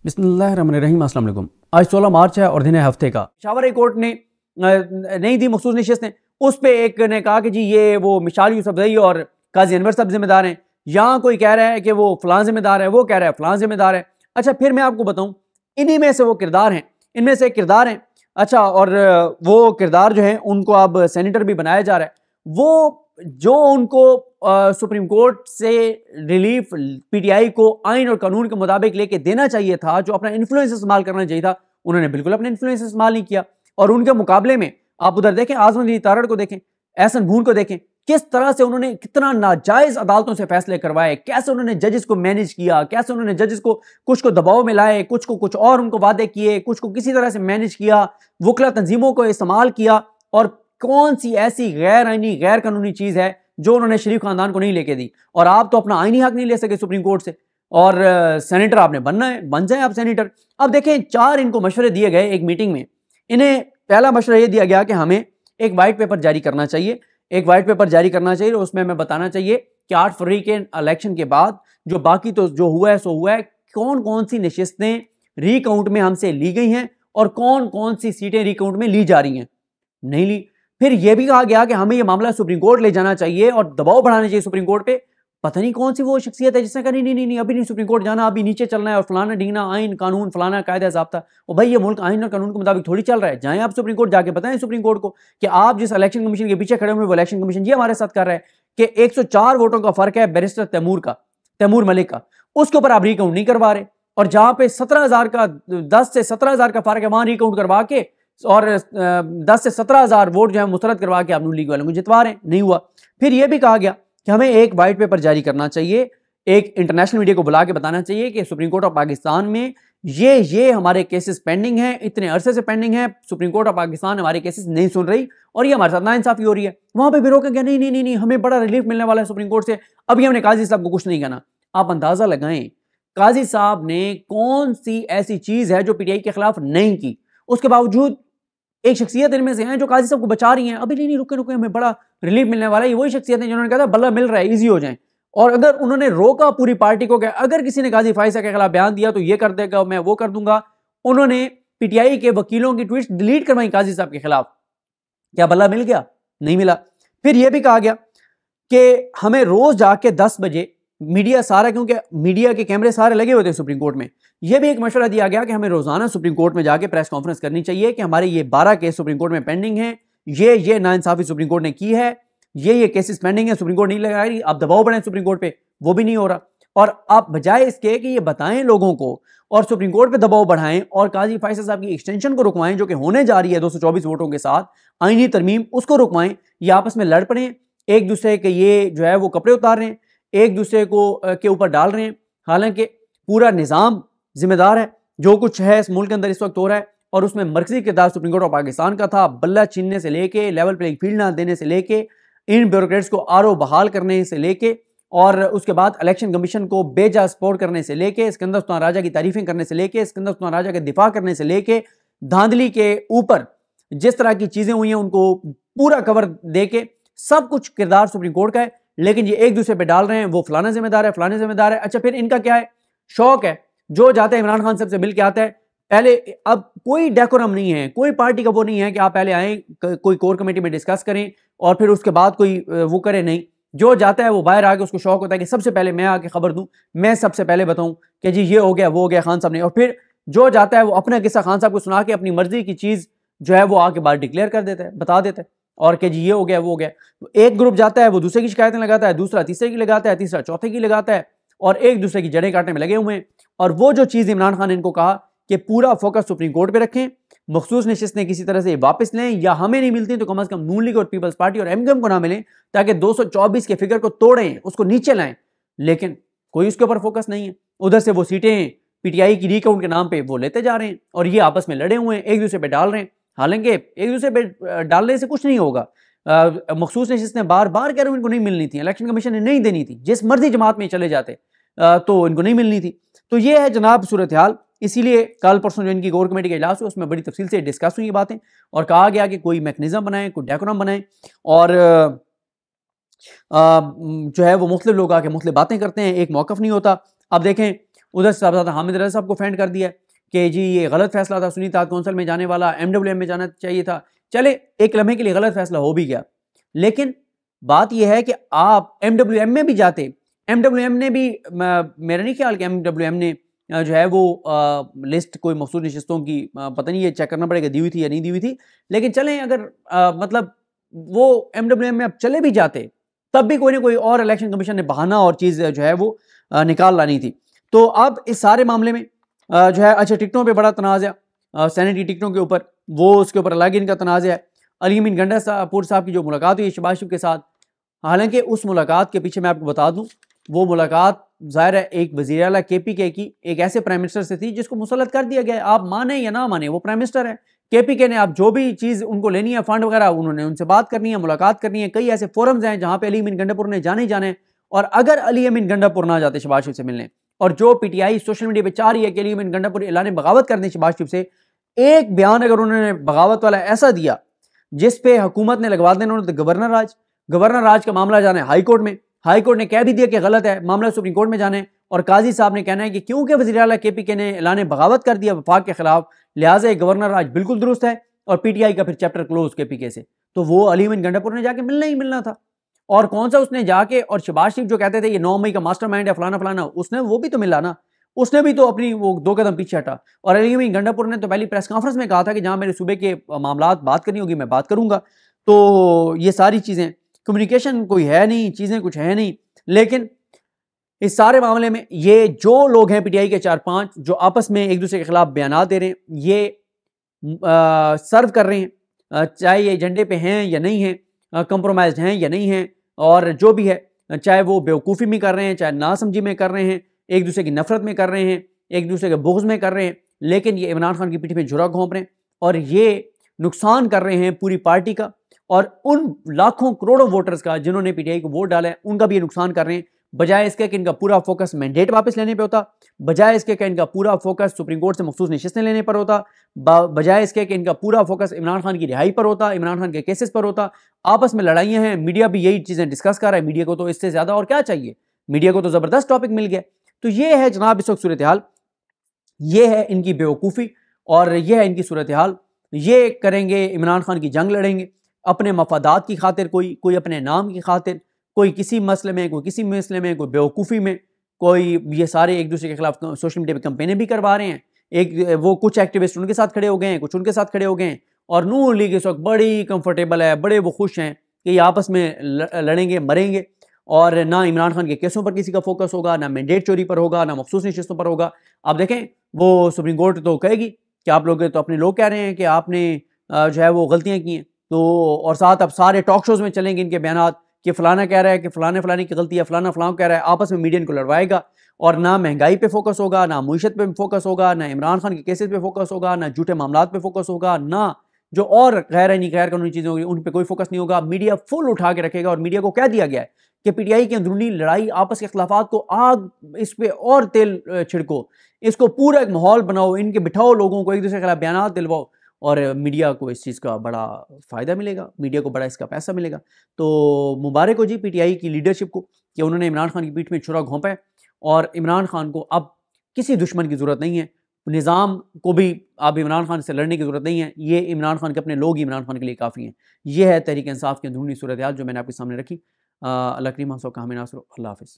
बिस्मिल्लाहिर्रहमानिर्रहीम। अस्सलाम वालेकुम। आज 16 मार्च है और दिन है हफ्ते का। पेशावर हाई कोर्ट ने नहीं दी मखसूस नशिस्तें। उस पर एक ने कहा कि जी ये वो मिशाल यूसुफजई और काजी अनवर साहब जिम्मेदार हैं। यहाँ कोई कह रहा है कि वो फलां जिम्मेदार है, वो कह रहा है फलां जिम्मेदार है। अच्छा, फिर मैं आपको बताऊँ, इन्हीं में से वो किरदार हैं, इनमें से एक किरदार हैं। अच्छा, और वो किरदार जो है उनको अब सेनेटर भी बनाया जा रहा है। वो जो उनको सुप्रीम कोर्ट से रिलीफ पीटीआई को आइन और कानून के मुताबिक लेके देना चाहिए था, जो अपना इन्फ्लुएंस इस्तेमाल करना चाहिए था, उन्होंने बिल्कुल अपना इन्फ्लुएंस इस्तेमाल नहीं किया। और उनके मुकाबले में आप उधर देखें, आजम अली तारड़ को देखें, एहसन भून को देखें, किस तरह से उन्होंने कितना नाजायज अदालतों से फैसले करवाए, कैसे उन्होंने जजेस को मैनेज किया, कैसे उन्होंने जजेस को कुछ को दबाव में लाए, कुछ को कुछ और उनको वादे किए, कुछ को किसी तरह से मैनेज किया, वकला तंजीमों को इस्तेमाल किया। और कौन सी ऐसी गैर आईनी गैर कानूनी चीज है जो उन्होंने शरीफ खानदान को नहीं लेके दी। और आप तो अपना आईनी हक नहीं ले सके सुप्रीम कोर्ट से, और सेनेटर आपने बनना है, बन जाए आप सेनेटर। अब देखें, 4 इनको मशवरे दिए गए एक मीटिंग में। इन्हें पहला मशवरा यह दिया गया कि हमें एक वाइट पेपर जारी करना चाहिए, एक वाइट पेपर जारी करना चाहिए, उसमें हमें बताना चाहिए कि 8 फरवरी के इलेक्शन के बाद जो बाकी तो जो हुआ है सो हुआ है, कौन कौन सी नशिस्तें रिकाउंट में हमसे ली गई हैं और कौन कौन सी सीटें रिकाउंट में ली जा रही हैं, नहीं ली। फिर यह भी कहा गया कि हमें यह मामला सुप्रीम कोर्ट ले जाना चाहिए और दबाव बढ़ाना चाहिए सुप्रीम कोर्ट पे। पता नहीं कौन सी वो शख्सियत है जिसने कहा नहीं नहीं नहीं, अभी नहीं सुप्रीम कोर्ट जाना, अभी नीचे चलना है और फलाना ढींगना, आइन कानून फलाना कायदा ज़ाब्ता। और भाई ये मुल्क आइन और कानून के मुताबिक थोड़ी चल रहा है। जाएं आप सुप्रीम कोर्ट, जाके बताएं सुप्रीम कोर्ट को कि आप जिस इलेक्शन कमीशन के पीछे खड़े हुए वो इलेक्शन कमीशन ये हमारे साथ कर रहा है कि 104 वोटों का फर्क है बैरिस्टर तैमूर मलिक का, उसके ऊपर आप रिकाउंट नहीं करवा रहे। और जहां पे 17,000 का 10 से 17,000 का फर्क है, वहां रिकाउंट करवा के और 10 से 17,000 वोट जो है मुस्तरद करवा के आप नून लीग वालों को जितवा रहे हैं। नहीं हुआ। फिर यह भी कहा गया कि हमें एक वाइट पेपर जारी करना चाहिए, एक इंटरनेशनल मीडिया को बुला के बताना चाहिए कि सुप्रीम कोर्ट ऑफ पाकिस्तान में ये हमारे केसेस पेंडिंग हैं, इतने अरसे से पेंडिंग है, सुप्रीम कोर्ट ऑफ पाकिस्तान हमारे केसेस नहीं सुन रही और ये हमारे साथ नाइंसाफी हो रही है। वहां पे भी रोका गया, नहीं नहीं नहीं नहीं, हमें बड़ा रिलीफ मिलने वाला है सुप्रीम कोर्ट से, अभी हमने काजी साहब को कुछ नहीं कहना। आप अंदाजा लगाएं काजी साहब ने कौन सी ऐसी चीज है जो पीटीआई के खिलाफ नहीं की, उसके बावजूद एक शख्सियत इनमें से हैं जो काजी साहब को बचा रही हैं। अभी नहीं नहीं, रुके रुके, हमें बड़ा रिलीफ मिलने वाला है। ये वही शख्सियत है जिन्होंने कहा था बल्ला मिल रहा है, इजी हो जाए। और अगर उन्होंने रोका पूरी पार्टी को कि अगर किसी ने काजी फाइजा के खिलाफ बयान दिया तो ये कर देगा, मैं वो कर दूंगा, उन्होंने पीटीआई के वकीलों की ट्वीट डिलीट करवाई काजी साहब के खिलाफ। क्या बल्ला मिल गया? नहीं मिला। फिर यह भी कहा गया कि हमें रोज जाके 10 बजे मीडिया सारा, क्योंकि मीडिया के कैमरे सारे लगे हुए थे सुप्रीम कोर्ट में, यह भी एक मशवरा दिया गया कि हमें रोजाना सुप्रीम कोर्ट में जाके प्रेस कॉन्फ्रेंस करनी चाहिए कि हमारे ये 12 केस सुप्रीम कोर्ट में पेंडिंग हैं, ये नाइंसाफी सुप्रीम कोर्ट ने की है, ये केसेस पेंडिंग है, सुप्रीम कोर्ट नहीं लगा रही, आप दबाव बढ़ाएं सुप्रीम कोर्ट पे, वो भी नहीं हो रहा। और आप बजाय इसके कि ये बताएं लोगों को और सुप्रीम कोर्ट पे दबाव बढ़ाएं और काजी फैसल साहब की एक्सटेंशन को रुकवाएं जो कि होने जा रही है 224 वोटों के साथ, आईनी तरमीम उसको रुकवाएं, ये आपस में लड़ पड़े, एक दूसरे के ये जो है वो कपड़े उतार रहे हैं, एक दूसरे को के ऊपर डाल रहे हैं। हालांकि पूरा निज़ाम जिम्मेदार है जो कुछ है इस मुल्क के अंदर इस वक्त हो रहा है, और उसमें मरकजी किरदार सुप्रीम कोर्ट ऑफ पाकिस्तान का था। बल्ला छीनने से लेके, लेवल प्लेइंग फील्ड ना देने से लेके, इन ब्यूरोक्रेट्स को आरओ बहाल करने से लेके, और उसके बाद इलेक्शन कमीशन को बेजा सपोर्ट करने से लेके, सिकंदर सुल्तान राजा की तारीफें करने से लेके, सिकंदर सुल्तान राजा के दिफा करने से लेके, धांधली के ऊपर जिस तरह की चीजें हुई हैं उनको पूरा कवर दे के, सब कुछ किरदार सुप्रीम कोर्ट का है। लेकिन ये एक दूसरे पे डाल रहे हैं, वो फलाना जिम्मेदार है, फलाने जिम्मेदार है। अच्छा, फिर इनका क्या है? शौक है, जो जाता है इमरान खान साहब से मिल के आता है पहले। अब कोई डेकोरम नहीं है, कोई पार्टी का वो नहीं है कि आप पहले आए कोई कोर कमेटी में डिस्कस करें और फिर उसके बाद कोई वो करे, नहीं। जो जाता है वो बाहर आके उसको शौक होता है कि सबसे पहले मैं आके खबर दूं, मैं सबसे पहले बताऊं कि जी ये हो गया, वो हो गया खान साहब ने। और फिर जो जाता है वो अपना किस्सा खान साहब को सुना के अपनी मर्जी की चीज जो है वो आके बाहर डिक्लेयर कर देता है, बता देता है, और कि जी ये हो गया, वो हो गया। एक ग्रुप जाता है वो दूसरे की शिकायतें लगाता है, दूसरा तीसरे की लगाता है, तीसरा चौथे की लगाता है, और एक दूसरे की जड़ें काटने में लगे हुए हैं। और वो जो चीज इमरान खान ने इनको कहा कि पूरा फोकस सुप्रीम कोर्ट पे रखें, मखसूस नशिस्तें किसी तरह से वापस लें, या हमें नहीं मिलती तो कम अज कम नून लीग और पीपल्स पार्टी और एमकेएम को ना मिलें, ताकि 224 के फिगर को तोड़ें, उसको नीचे लाएं। लेकिन कोई उसके ऊपर फोकस नहीं है। उधर से वो सीटें पीटीआई की रिकाउंट के नाम पे वो लेते जा रहे हैं और ये आपस में लड़े हुए हैं, एक दूसरे पे डाल रहे हैं। हालांकि एक दूसरे पे डालने से कुछ नहीं होगा। मखसूस नशिस्तें बार बार कह रहे हैं इनको नहीं मिलनी थी, इलेक्शन कमीशन ने नहीं देनी थी, जिस मर्जी जमात में चले जाते तो इनको नहीं मिलनी थी। तो ये है जनाब सूरत हाल। इसीलिए कल परसों जो इनकी कोर कमेटी का इजलास हुआ उसमें बड़ी तफसील से डिस्कस हुई बातें और कहा गया कि कोई मैकेनिज्म बनाएं, कोई डेकोरम बनाएं, और जो है वो मुख्तलिफ लोग आके मुख्तलिफ बातें करते हैं, एक मौकफ नहीं होता। अब देखें उधर साहबजादा हामिद रजा साहब को फेंड कर दिया कि जी ये गलत फैसला था, सुन्नी इत्तेहाद कौंसिल में जाने वाला MWM में जाना चाहिए था। चले एक लम्हे के लिए गलत फैसला हो भी गया, लेकिन बात यह है कि आप MWM में भी जाते, MWM ने भी, मेरा नहीं ख्याल कि MWM ने जो है वो लिस्ट कोई मखसूस नशिस्तों की पता नहीं, ये चेक करना पड़ेगा दी हुई थी या नहीं दी हुई थी, लेकिन चलें अगर मतलब वो MWM में अब चले भी जाते तब भी कोई ना कोई और इलेक्शन कमीशन ने बहाना और चीज़ जो है वो निकाल लानी थी। तो अब इस सारे मामले में जो है, अच्छा टिकटों पे बड़ा तनाज़ा है, सेनेटरी टिकटों के ऊपर, वो उसके ऊपर अलग इनका तनाज़ा है। अली अमीन गंडापुर साहब की जो मुलाकात हुई शहबाज शरीफ के साथ, हालांकि उस मुलाकात के पीछे मैं आपको बता दूं, वो मुलाकात ज़ाहिर है एक वज़ीर आला KPK की एक ऐसे प्राइम मिनिस्टर से थी जिसको मुसल्लत कर दिया गया है। आप माने या ना माने, वो प्राइम मिनिस्टर है। KPK ने आप जो भी चीज़ उनको लेनी है, फंड वगैरह, उन्होंने उनसे बात करनी है, मुलाकात करनी है। कई ऐसे फोरम्स हैं जहाँ पे अली अमीन गंडापुर ने जाने ही जाने हैं, और अगर अली अमीन गंडापुर ना जाते शहबाज शरीफ से मिलने, और जो PTI सोशल मीडिया पर चाह रही है कि अली अमीन गंडापुर ऐलान बगावत कर दें शहबाज शरीफ से, एक बयान अगर उन्होंने बगावत वाला ऐसा दिया जिस पे हुकूमत ने लगवा देना, उन्होंने तो गवर्नर राज का मामला जाना है हाई कोर्ट में, हाई कोर्ट ने कह भी दिया कि गलत है, मामला सुप्रीम कोर्ट में जाने, और काजी साहब ने कहना है कि क्योंकि वज़ीर आला KPK ने ऐलान बगावत कर दिया वफाक के खिलाफ, लिहाजा गवर्नर राज बिल्कुल दुरुस्त है, और PTI का फिर चैप्टर क्लोज KPK से। तो वो अली अमीन गंडापुर ने जाके मिलना ही मिलना था। और कौन सा उसने जाके, और शहबाज शरीफ जो कहते थे ये 9 मई का मास्टरमाइंड है फलाना फलाना, उसने वो भी तो मिला ना, उसने भी तो अपनी वो 2 कदम पीछे हटा। और अली अमीन गंडापुर ने तो पहली प्रेस कॉन्फ्रेंस में कहा था कि जहां मेरे सूबे के मामलात बात करनी होगी मैं बात करूंगा। तो ये सारी चीजें, कम्युनिकेशन कोई है नहीं, चीजें कुछ है नहीं। लेकिन इस सारे मामले में ये जो लोग हैं PTI के 4-5 जो आपस में एक दूसरे के खिलाफ बयान दे रहे हैं, ये सर्व कर रहे हैं, चाहे ये एजेंडे पे हैं या नहीं हैं, कंप्रोमाइज हैं या नहीं हैं, और जो भी है, चाहे वो बेवकूफ़ी में कर रहे हैं, चाहे नासमझी में कर रहे हैं, एक दूसरे की नफरत में कर रहे हैं, एक दूसरे के बुग़्ज़ में कर रहे हैं, लेकिन ये इमरान खान की पीठ में झुरा घोंप रहे हैं, और ये नुकसान कर रहे हैं पूरी पार्टी का, और उन लाखों करोड़ों वोटर्स का जिन्होंने PTI को वोट डाला है, उनका भी ये नुकसान कर रहे हैं। बजाय इसके कि इनका पूरा फोकस मैंडेट वापस लेने पे होता, बजाय इसके कि इनका पूरा फोकस सुप्रीम कोर्ट से मखसूस नशिस्तें लेने पर होता, बजाय इसके कि इनका पूरा फोकस इमरान खान की रिहाई पर होता, इमरान खान के केसेस पर होता। आपस में लड़ाइयाँ हैं, मीडिया भी यही चीज़ें डिस्कस कर रहा है, मीडिया को तो इससे ज़्यादा और क्या चाहिए, मीडिया को तो ज़बरदस्त टॉपिक मिल गया। तो ये है जनाब इस वक्त सूरत हाल, ये है इनकी बेवकूफ़ी, और यह है इनकी सूरत हाल। ये करेंगे, इमरान खान की जंग लड़ेंगे अपने मफादात की खातिर, कोई अपने नाम की खातिर, कोई किसी मसले में, कोई किसी मसले में, कोई बेवकूफ़ी में, कोई ये सारे एक दूसरे के खिलाफ सोशल मीडिया पे कैंपेनें भी करवा रहे हैं। एक वो कुछ एक्टिविस्ट उनके साथ खड़े हो गए हैं, कुछ उनके साथ खड़े हो गए हैं, और नून लीग इस वक्त बड़ी कंफर्टेबल है, बड़े वो खुश हैं कि ये आपस में लड़ेंगे मरेंगे, और ना इमरान खान के केसों पर किसी का फोकस होगा, ना मैंडेट चोरी पर होगा, ना मखसूस नशिस्तों पर होगा। आप देखें, वो सुप्रीम कोर्ट तो कहेगी कि आप लोग तो अपने लोग कह रहे हैं कि आपने जो है वो गलतियाँ की हैं, तो और साथ अब सारे टॉक शोज़ में चलेंगे इनके बयान कि फलाना कह रहा है कि फलाने फलाने की गलती है, फलाना फलाना कह रहा है, आपस में मीडिया इनको लड़वाएगा, और ना महंगाई पे फोकस होगा, ना मुईशत पे फोकस होगा, ना इमरान खान के केसेस पे फोकस होगा, ना झूठे मामलात पे फोकस होगा, ना जो और गैर नहीं गैर कानूनी चीज़ें होगी उन पर कोई फोकस नहीं होगा। मीडिया फुल उठा के रखेगा, और मीडिया को कह दिया गया है कि PTI की अंदरूनी लड़ाई, आपस के खिलाफात को आग, इस पर और तेल छिड़को, इसको पूरा एक माहौल बनाओ, इनके बिठाओ, लोगों को एक दूसरे के खिलाफ बयान दिलवाओ, और मीडिया को इस चीज़ का बड़ा फ़ायदा मिलेगा, मीडिया को बड़ा इसका पैसा मिलेगा। तो मुबारक हो जी PTI की लीडरशिप को कि उन्होंने इमरान खान की पीठ में छुरा घोंपा है, और इमरान खान को अब किसी दुश्मन की ज़रूरत नहीं है, निज़ाम को भी अब इमरान खान से लड़ने की ज़रूरत नहीं है, ये इमरान खान के अपने लोग ही इमरान खान के लिए काफ़ी हैं। ये है तहरीक इंसाफ की अंदरूनी सूरत हाल जो मैंने आपके सामने रखी। अल्लाह करीम हम सब का हमें नासर हो। अल्लाह हाफ़िज़।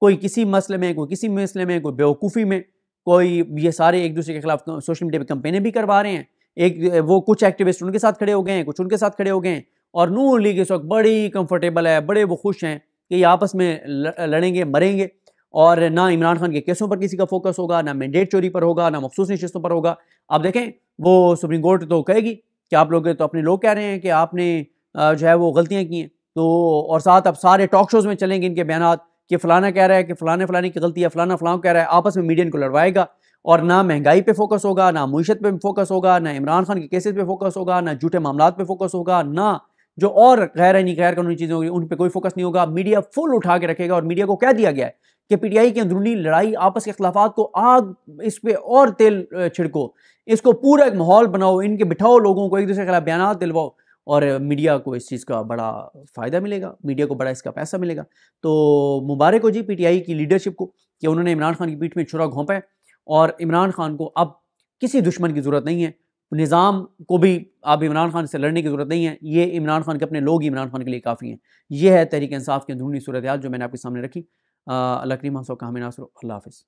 कोई किसी मसले में, कोई किसी मसले में, कोई बेवकूफ़ी में, कोई ये सारे एक दूसरे के खिलाफ सोशल मीडिया पर कैंपेनें भी करवा रहे हैं, एक वो कुछ एक्टिविस्ट उनके साथ खड़े हो गए हैं, कुछ उनके साथ खड़े हो गए हैं, और नून लीग इस वक्त बड़ी कंफर्टेबल है, बड़े वो खुश हैं कि ये आपस में लड़ेंगे मरेंगे, और ना इमरान खान के केसों पर किसी का फोकस होगा, ना मैंडेट चोरी पर होगा, ना मखसूस नशिस्तों पर होगा। आप देखें, वो सुप्रीम कोर्ट तो कहेगी कि आप लोग तो अपने लोग कह रहे हैं कि आपने जो है वो गलतियाँ की हैं, तो और साथ अब सारे टॉक शोज़ में चलेंगे इनके बयान कि फलाना कह रहा है कि फलाने फलाने की गलती है, फलाना फलाना कह रहा है, आपस में मीडिया इनको लड़वाएगा, और ना महंगाई पे फोकस होगा, ना मुईशत पे फोकस होगा, ना इमरान खान के केसेस पे फोकस होगा, ना झूठे मामलात पे फोकस होगा, ना जो और गैर नहीं गैर कानूनी चीज़ें होगी उन पर कोई फोकस नहीं होगा। मीडिया फुल उठा के रखेगा, और मीडिया को कह दिया गया है कि PTI की अंदरूनी लड़ाई, आपस के खिलाफात को आग, इस पर और तेल छिड़को, इसको पूरा एक माहौल बनाओ, इनके बिठाओ, लोगों को एक दूसरे के खिलाफ बयान दिलवाओ, और मीडिया को इस चीज़ का बड़ा फ़ायदा मिलेगा, मीडिया को बड़ा इसका पैसा मिलेगा। तो मुबारक हो जी PTI की लीडरशिप को कि उन्होंने इमरान खान की पीठ में छुरा घोंपा है और इमरान खान को अब किसी दुश्मन की ज़रूरत नहीं है, निज़ाम को भी अब इमरान खान से लड़ने की ज़रूरत नहीं है, ये इमरान खान के अपने लोग ही इमरान खान के लिए काफ़ी हैं। ये है तहरीक इंसाफ की अंदरूनी सूरत हाल जो मैंने आपके सामने रखी। अल्लाह करीम हम सब का हमें नासर हो। अल्लाह हाफ़िज़।